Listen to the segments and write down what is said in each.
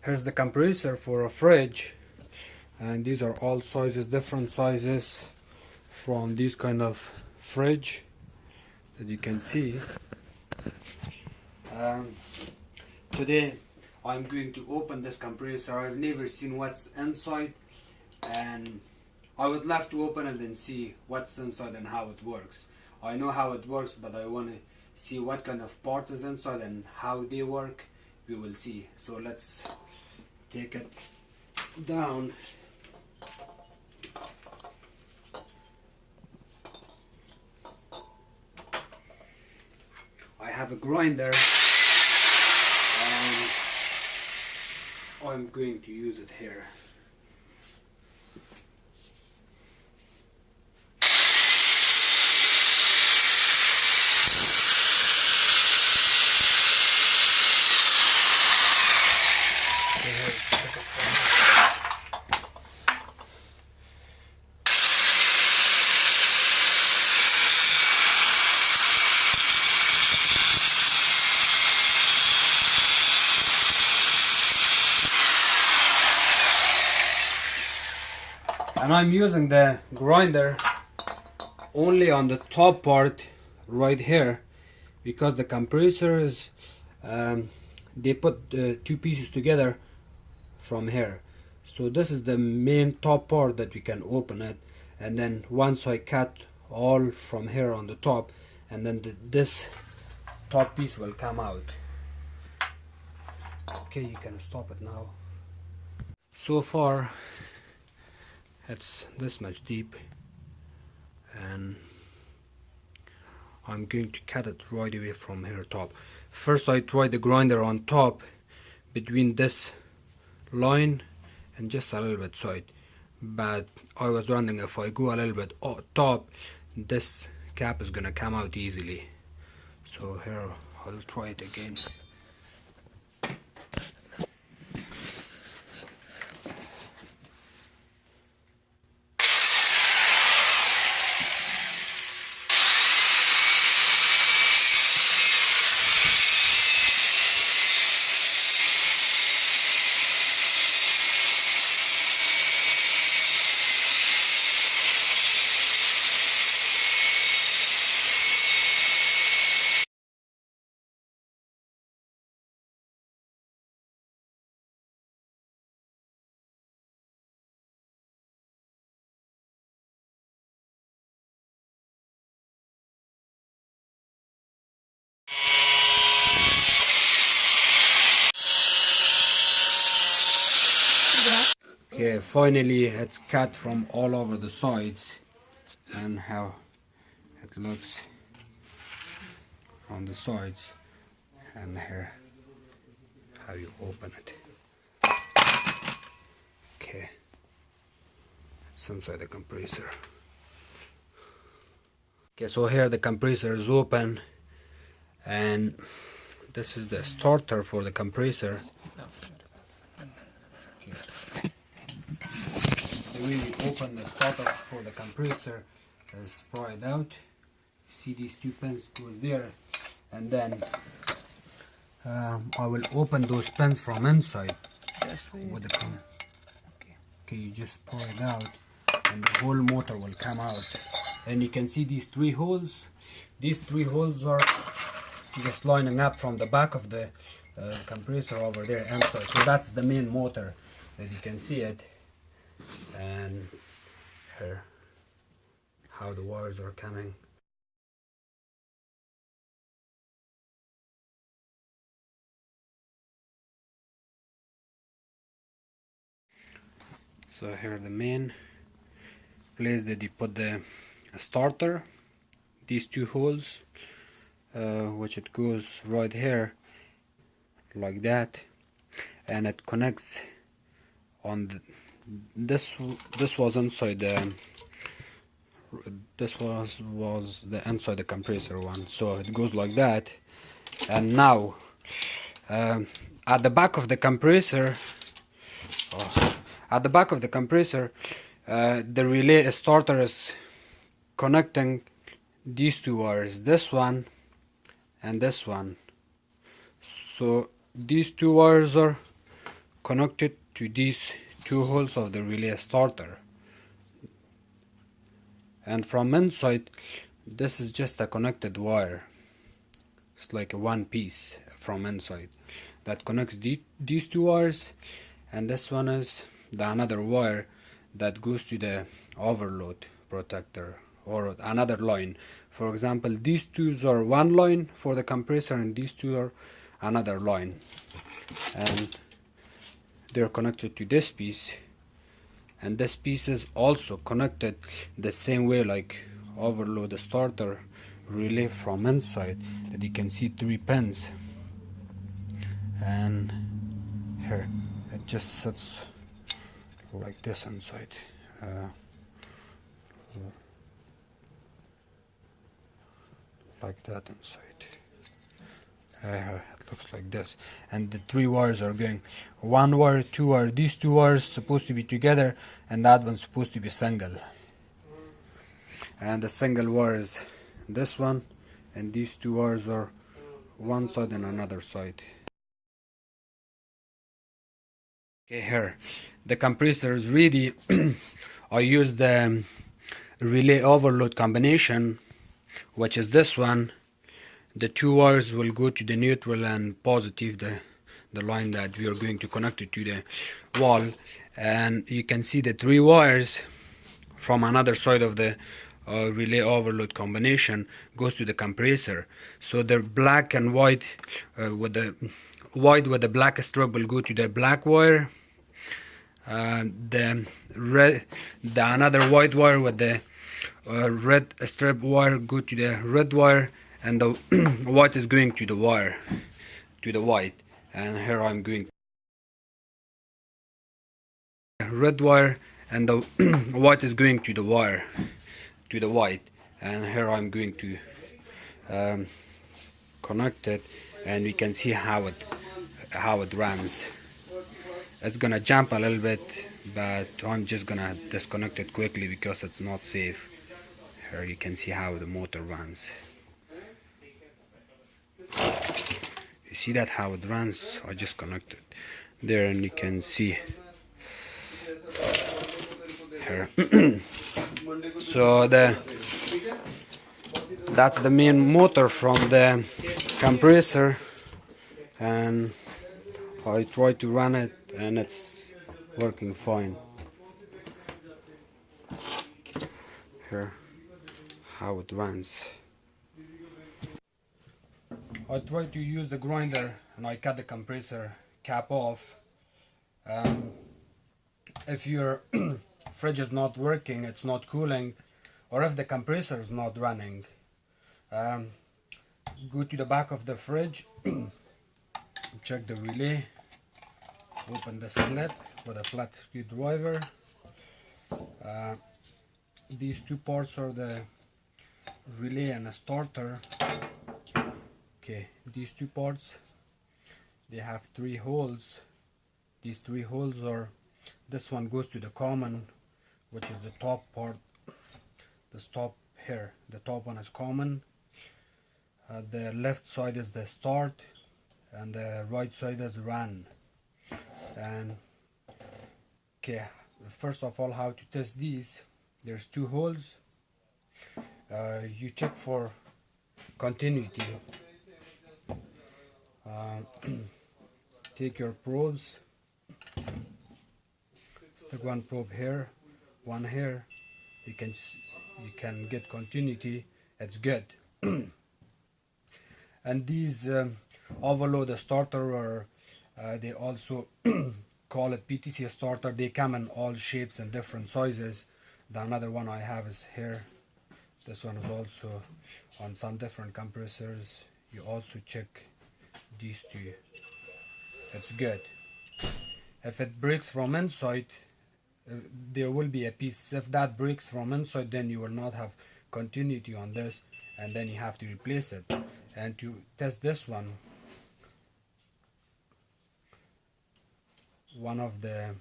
Here's the compressor for a fridge, and these are all sizes, different sizes from this kind of fridge that you can see. Today I'm going to open this compressor. I've never seen what's inside, and I would love to open it and see what's inside and how it works. I know how it works, but I want to see what kind of part is inside and how they work. We will see. So let's take it down. I have a grinder and I'm going to use it here. And I'm using the grinder only on the top part right here, because the compressor is they put the two pieces together from here. So this is the main top part that we can open it, and then once I cut all from here on the top, and then this top piece will come out. Okay, you can stop it now. So far it's this much deep, and I'm going to cut it right away from here top. First I tried the grinder on top between this line and just a little bit side, but I was wondering if I go a little bit top, this cap is gonna come out easily. So here I'll try it again. Okay, finally it's cut from all over the sides, and how it looks from the sides, and here how you open it. Okay, it's inside the compressor. Okay, so here the compressor is open, and this is the starter for the compressor. Okay. The way we open the starter for the compressor is spread out. See, these two pins goes there, and then I will open those pins from inside with the pin. Okay, you just pour it out, and the whole motor will come out. And you can see these three holes. These three holes are just lining up from the back of the compressor over there inside. So that's the main motor, that you can see it. And here how the wires are coming. So here the main place that you put the starter, these two holes, which it goes right here like that, and it connects on the, this was inside the this was the inside the compressor one, so it goes like that. And now at the back of the compressor, the relay starter is connecting these two wires, this one and this one. So these two wires are connected to these two holes of the relay starter, and from inside this is just a connected wire. It's like a one piece from inside that connects these two wires, and this one is the another wire that goes to the overload protector or another line. For example, these two are one line for the compressor and these two are another line, and they're connected to this piece, and this piece is also connected the same way like overload starter relay from inside, that you can see 3 pins, and here it just sits like this inside. Like that inside. It looks like this, and the 3 wires are going one wire, 2 wire. These 2 wires supposed to be together, and that one's supposed to be single. And the single wire is this one, and these 2 wires are one side and another side. Okay, here the compressor is ready. I use the relay overload combination, which is this one. The 2 wires will go to the neutral and positive, the line that we are going to connect it to the wall, and you can see the 3 wires from another side of the relay overload combination goes to the compressor. So the black and white with the white with the black strip will go to the black wire, the another white wire with the red strip wire go to the red wire, and the white is going to the wire to the white. And here I'm going red wire, and the white is going to the wire to the white, and here I'm going to connect it, and we can see how it runs. It's gonna jump a little bit, but I'm just gonna disconnect it quickly because it's not safe. Here you can see how the motor runs. You see that how it runs? I just connected there, and you can see here. So that's the main motor from the compressor, and I try to run it and it's working fine. Here how it runs. I try to use the grinder and I cut the compressor cap off. If your fridge is not working, it's not cooling, or if the compressor is not running, go to the back of the fridge, check the relay, open the clip with a flat screwdriver. These 2 parts are the relay and a starter. Okay, these 2 parts, they have 3 holes. These 3 holes are, this one goes to the common, which is the top part, this top here. The top one is common. The left side is the start, and the right side is run. And okay, first of all, how to test these. There's 2 holes. You check for continuity. Take your probes, stick one probe here, one here. You can get continuity. It's good. And these overload starter, or they also call it PTC starter. They come in all shapes and different sizes. The another one I have is here. This one is also on some different compressors. You also check these 2. It's good. If it breaks from inside, there will be a piece. If that breaks from inside, then you will not have continuity on this, and then you have to replace it. And to test this one of the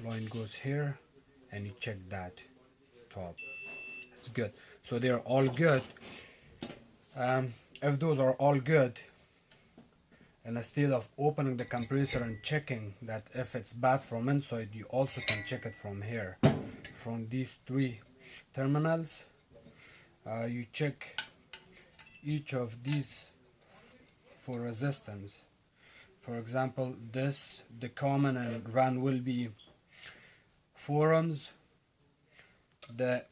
line goes here, and you check that top. It's good. So they're all good. If those are all good, and instead of opening the compressor and checking that if it's bad from inside, you also can check it from here, from these three terminals. You check each of these for resistance. For example, the common and run will be 4 ohms, the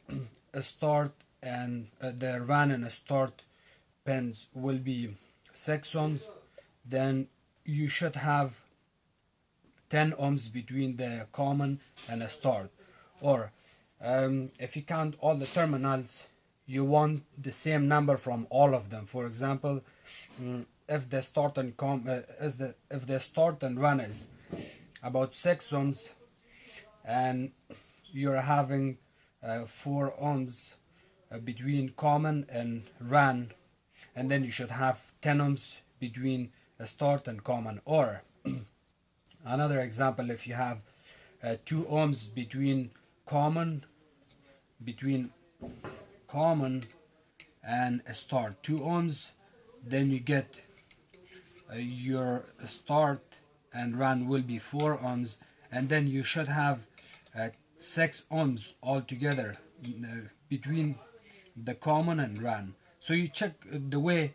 start and the run and start pins will be 6 ohms. Then you should have 10 ohms between the common and a start. Or if you count all the terminals, you want the same number from all of them. For example, if the start and if the start and run is about 6 ohms, and you're having 4 ohms between common and run, and then you should have 10 ohms between a start and common. Or another example, if you have 2 ohms between common and a start, 2 ohms, then you get your start and run will be 4 ohms, and then you should have 6 ohms altogether between the common and run. So you check the way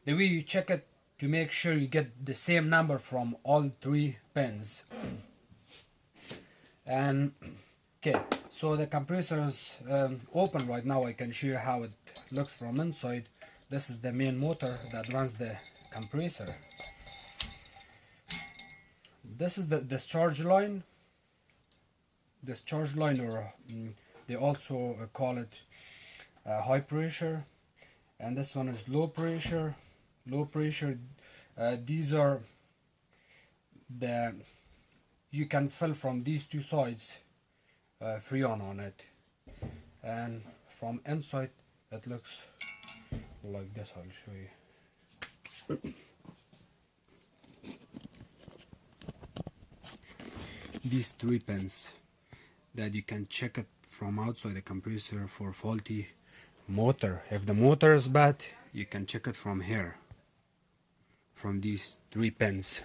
you check it to make sure you get the same number from all three pins. And okay, so the compressor is open right now. I can show you how it looks from inside. This is the main motor that runs the compressor. This is the discharge line. Discharge line, or they also call it high pressure, and this one is low pressure. Low pressure, these are the, you can fill from these two sides freon on it, and from inside it looks like this. I'll show you. These 3 pins that you can check it from outside the compressor for faulty motor. If the motor is bad, you can check it from here, from these 3 pins.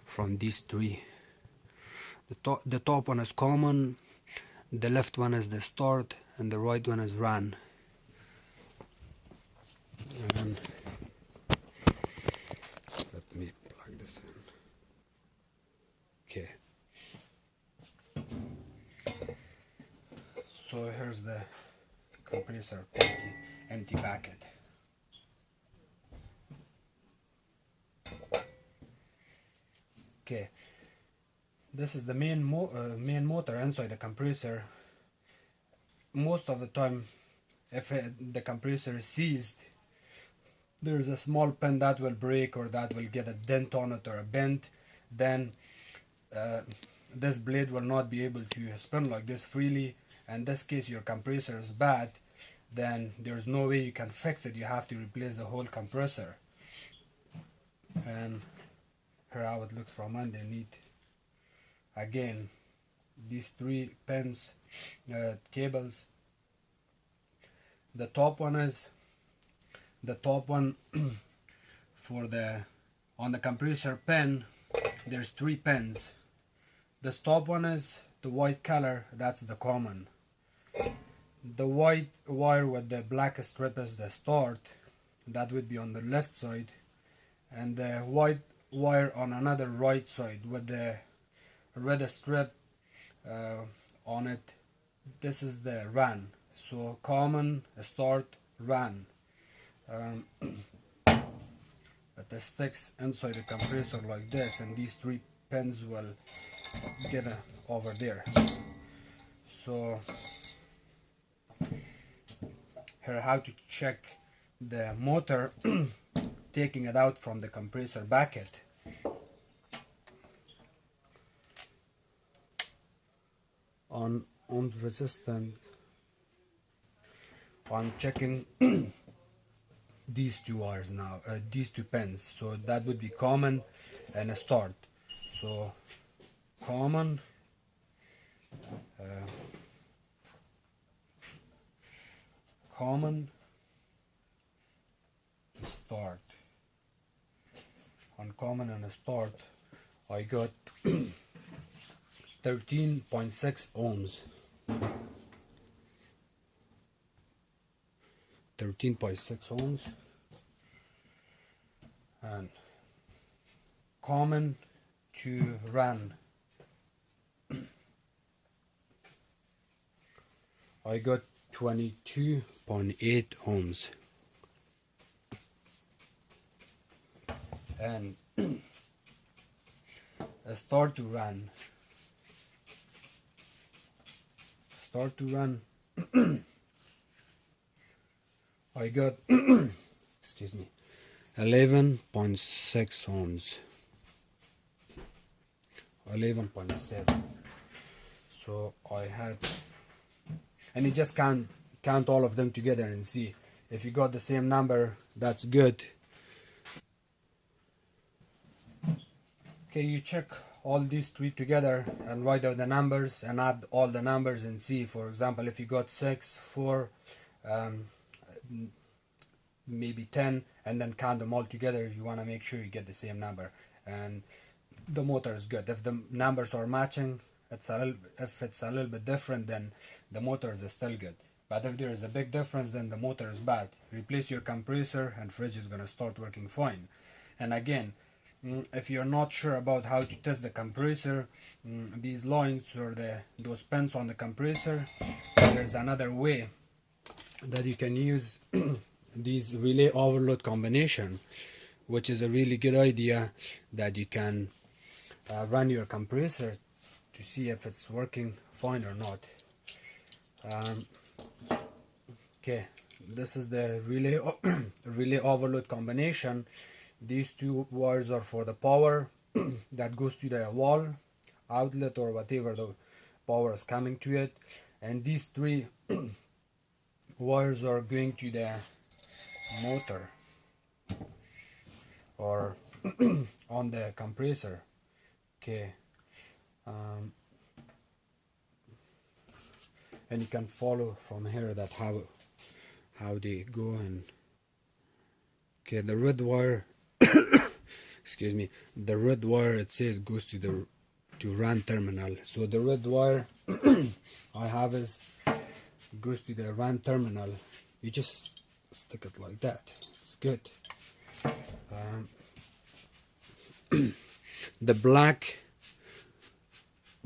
From these 3, the top one is common, the left one is the start, and the right one is run. And let me plug this in. Okay, so here's the compressor empty packet. Okay, this is the main motor inside the compressor. Most of the time, if the compressor is seized, there's a small pin that will break, or that will get a dent on it or a bend. Then this blade will not be able to spin like this freely. In this case, your compressor is bad, then there's no way you can fix it. You have to replace the whole compressor. And here how it looks from underneath. Again, these 3 pins, cables. The top one for the, on the compressor pin, there's 3 pins. This top one is the white color, that's the common. The white wire with the black strip is the start, that would be on the left side, and the white wire on another right side with the red strip on it, this is the run. So common, start, run. It sticks inside the compressor like this, and these 3 pins will get over there. So here how to check the motor taking it out from the compressor bucket. On resistance, I'm checking these 2 wires now, these 2 pins. So that would be common and a start. So common, common, start. on common and start, I got 13.6 ohms. 13.6 ohms. And common to run, I got 22.8 ohms. And start to run, I got excuse me, 11.6 ohms, 11.7. So I had, and you just count all of them together and see if you got the same number. That's good. Okay, you check all these three together and write out the numbers and add all the numbers and see. For example, if you got 6, 4, maybe 10, and then count them all together, you want to make sure you get the same number, and the motor is good. If the numbers are matching, if it's a little bit different, then the motor is still good. But if there is a big difference, then the motor is bad. Replace your compressor and fridge is going to start working fine. And again, if you're not sure about how to test the compressor, these lines or those pins on the compressor, there's another way that you can use these relay overload combination, which is a really good idea, that you can run your compressor to see if it's working fine or not. Okay, this is the relay overload combination. These two wires are for the power that goes to the wall outlet or whatever the power is coming to it, and these three wires are going to the motor or on the compressor. Okay, and you can follow from here that how they go. And okay, the red wire excuse me, the red wire, it says goes to run terminal. So the red wire I have is goes to the run terminal. You just stick it like that. It's good. The black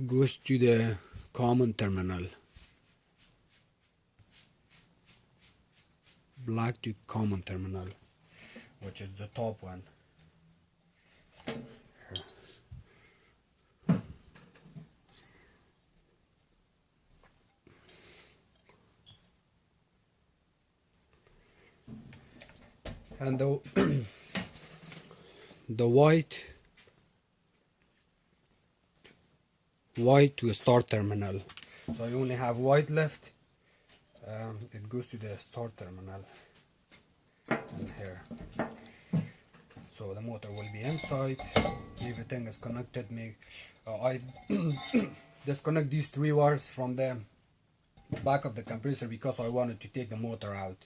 goes to the common terminal. Black to common terminal, which is the top one. And the white to a start terminal. So I only have white left. It goes to the start terminal in here. So the motor will be inside. Everything is connected. I disconnect these three wires from the back of the compressor because I wanted to take the motor out.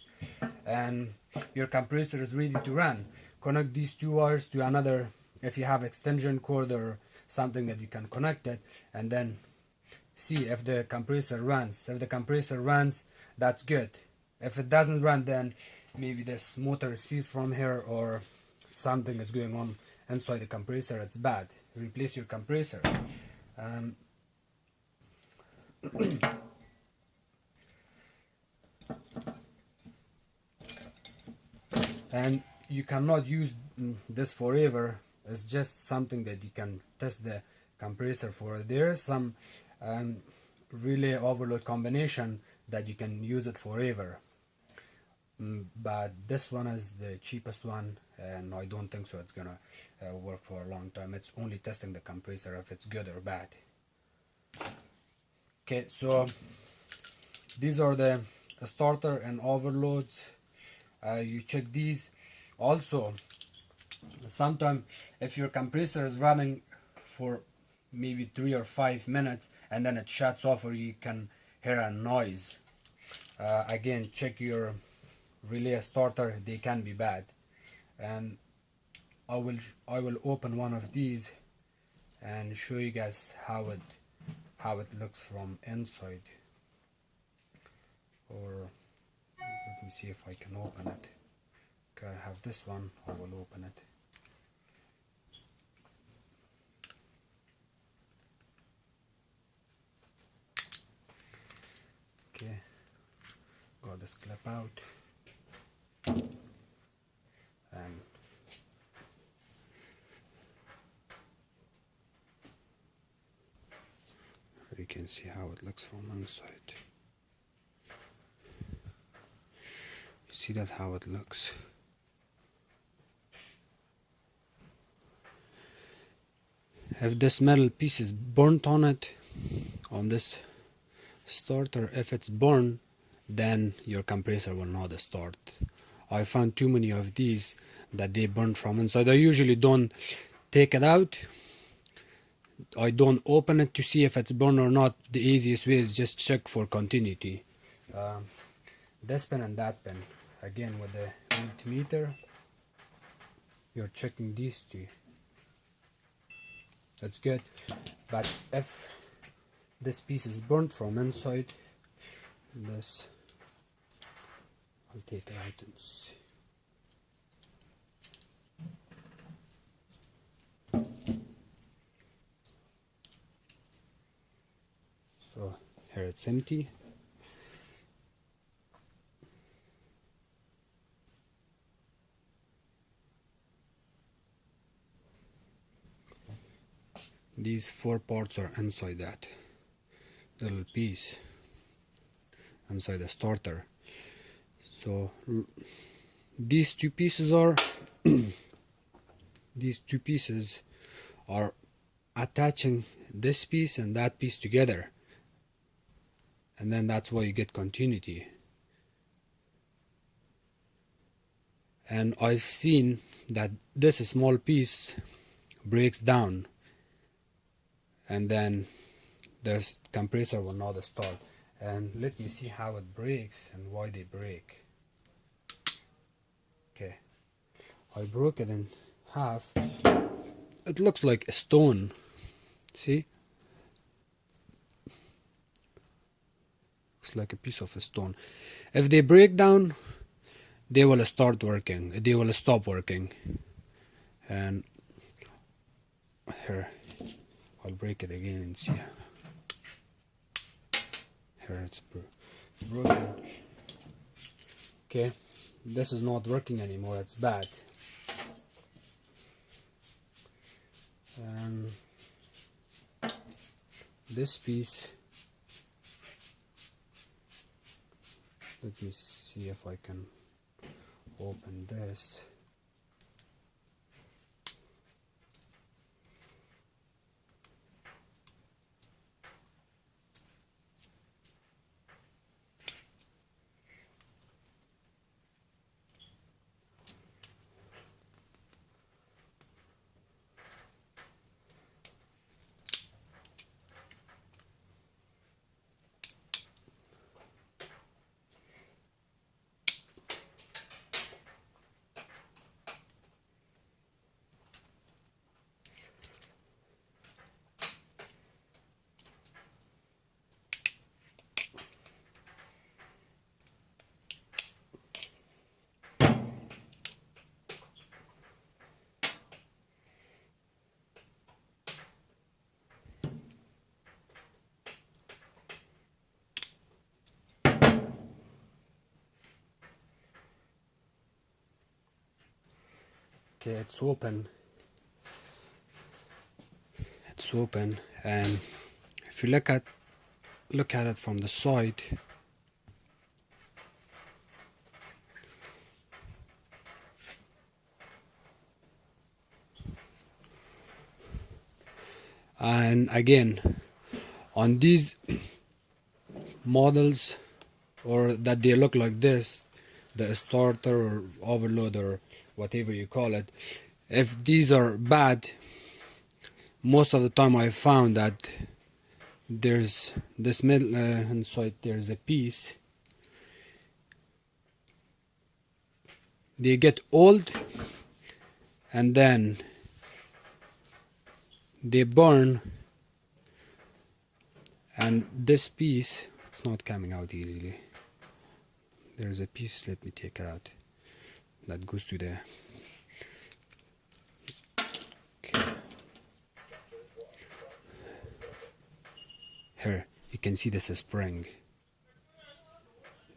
And your compressor is ready to run. Connect these two wires to another, if you have extension cord or something that you can connect it, and then see if the compressor runs. If the compressor runs, that's good. If it doesn't run, then maybe this motor seized from here or something is going on inside the compressor. It's bad. Replace your compressor. And you cannot use this forever. It's just something that you can test the compressor for. There is some relay overload combination that you can use it forever, but this one is the cheapest one, and I don't think so it's gonna work for a long time. It's only testing the compressor if it's good or bad. Okay, so these are the starter and overloads. You check these. Also, sometimes if your compressor is running for maybe 3 or 5 minutes and then it shuts off, or you can hear a noise, again, check your relay starter. They can be bad. And I will open one of these and show you guys how it looks from inside. Or let me see if I can open it. Okay, I have this one. I will open it. Okay, got this clip out, and you can see how it looks from inside. You see that how it looks. If this metal piece is burnt on it, on this starter, if it's burned, then your compressor will not start. I found too many of these that they burn from inside. I usually don't take it out. I don't open it to see if it's burned or not. The easiest way is just check for continuity. This pin and that pin, again with the multimeter, you're checking these two. That's good. But if this piece is burnt from inside, this, I'll take it out and see. So here it's empty. These 4 parts are inside that little piece, inside the starter. So these two pieces are these two pieces are attaching this piece and that piece together, and then that's why you get continuity. And I've seen that this small piece breaks down, and then this compressor will not start. And let me see how it breaks and why they break. Okay, I broke it in half. It looks like a stone. See? Looks like a piece of a stone. If they break down, they will start working. They will stop working. And here, I'll break it again and see. Here it's broken. Okay, this is not working anymore. It's bad. And this piece, let me see if I can open this. Okay, it's open. It's open, and if you look at it from the side, and again, on these models, or that they look like this, the starter or overload or whatever you call it, if these are bad, most of the time I found that there's this middle inside, there's a piece. They get old and then they burn, and this piece, it's not coming out easily. There's a piece, let me take it out, that goes to the, okay. Here you can see this is spring.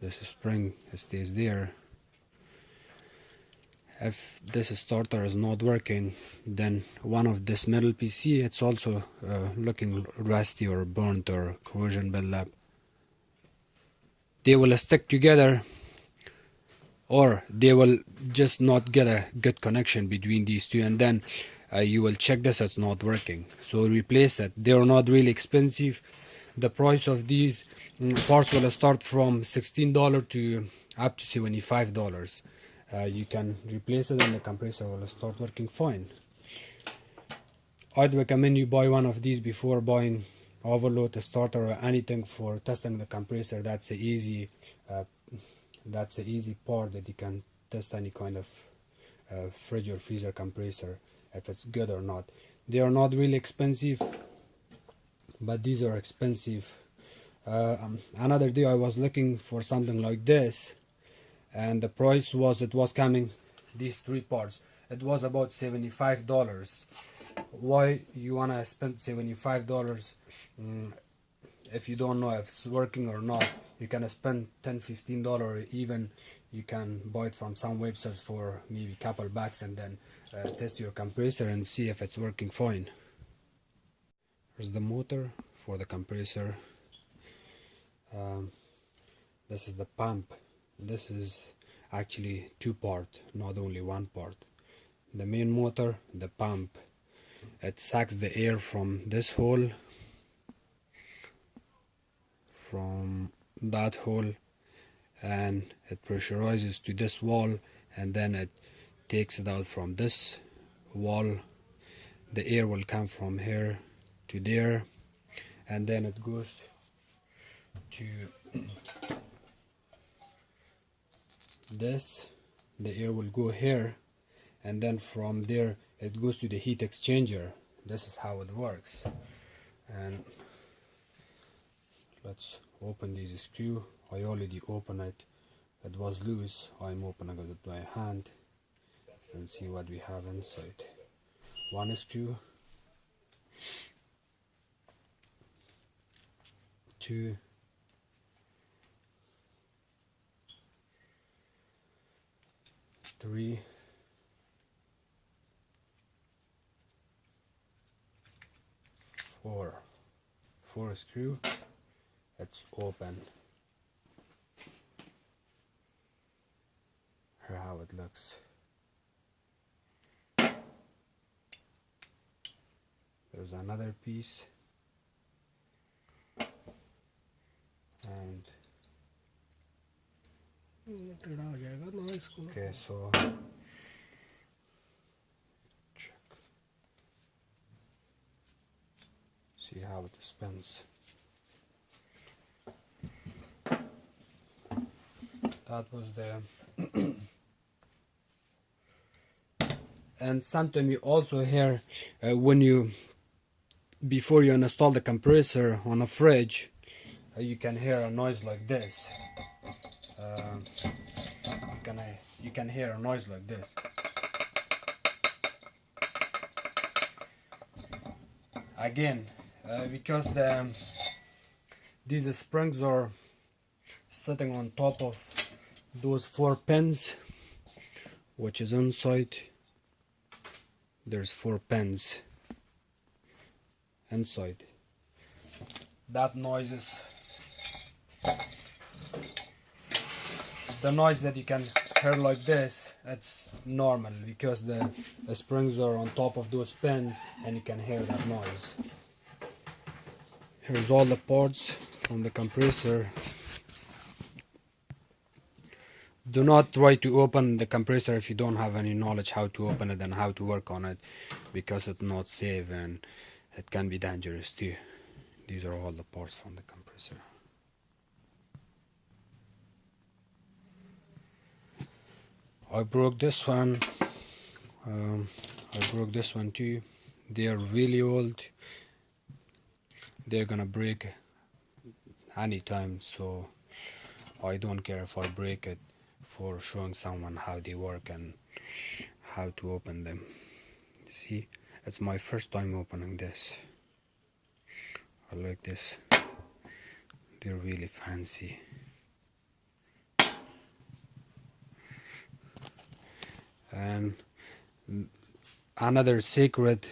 This spring stays there. If this starter is not working, then one of this metal PC, it's also looking rusty or burnt or corrosion buildup. They will stick together, or they will just not get a good connection between these two, and then you will check this, it's not working, so replace it. They are not really expensive. The price of these parts will start from $16 to up to $75. You can replace it and the compressor will start working fine. I'd recommend you buy one of these before buying overload, a starter, or anything for testing the compressor. That's a easy part that you can test any kind of fridge or freezer compressor if it's good or not. They are not really expensive, but these are expensive. Another day I was looking for something like this, and the price was, it was coming, these three parts, it was about $75. Why you wanna spend $75 if you don't know if it's working or not? You can spend $10-15, even you can buy it from some websites for maybe a couple bucks, and then test your compressor and see if it's working fine. Here's the motor for the compressor. This is the pump. This is actually two part, not only one part. The main motor, the pump, it sucks the air from this hole, from that hole, and it pressurizes to this wall, and then it takes it out from this wall. The air will come from here to there, and then it goes to this. The air will go here, and then from there it goes to the heat exchanger. This is how it works. And let's open this screw. I already opened it. It was loose. I'm opening it with my hand and see what we have inside. One screw, two, three, four. Four screw. It's open. Here how it looks. There's another piece, and okay, so check, see how it spins. That was the and sometimes you also hear when you, before you install the compressor on a fridge, you can hear a noise like this. You can hear a noise like this. Again, because these springs are sitting on top of those 4 pins, which is inside. There's 4 pins inside. That noise is the noise that you can hear like this. It's normal because the springs are on top of those pins, and you can hear that noise. Here's all the parts from the compressor. Do not try to open the compressor if you don't have any knowledge how to open it and how to work on it, because it's not safe and it can be dangerous too. These are all the parts from the compressor. I broke this one. I broke this one too. They are really old. They're gonna break anytime, so I don't care if I break it for showing someone how they work and how to open them. See, it's my first time opening this. I like this. They're really fancy. And another secret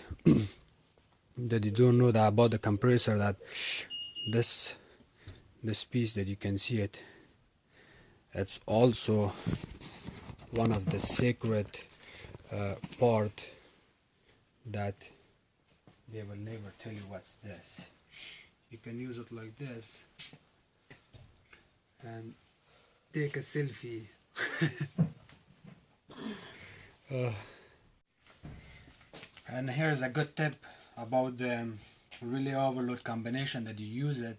that you don't know that about the compressor, that this piece that you can see it, it's also one of the secret part that they will never tell you what's this. You can use it like this and take a selfie. And here's a good tip about the relay overload combination that you use it.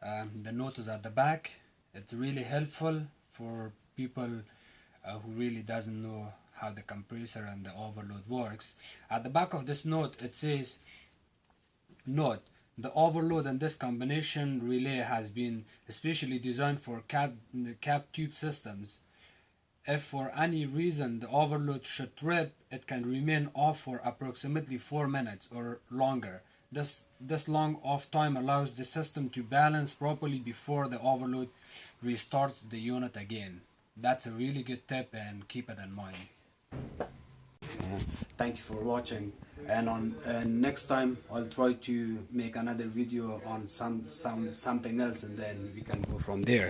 The note is at the back. It's really helpful for people who really doesn't know how the compressor and the overload works. At the back of this note it says, note, the overload in this combination relay has been especially designed for cap tube systems. If for any reason the overload should trip, it can remain off for approximately 4 minutes or longer. This long off time allows the system to balance properly before the overload restarts the unit again. That's a really good tip, and keep it in mind. Thank you for watching, and on next time I'll try to make another video on something else, and then we can go from there.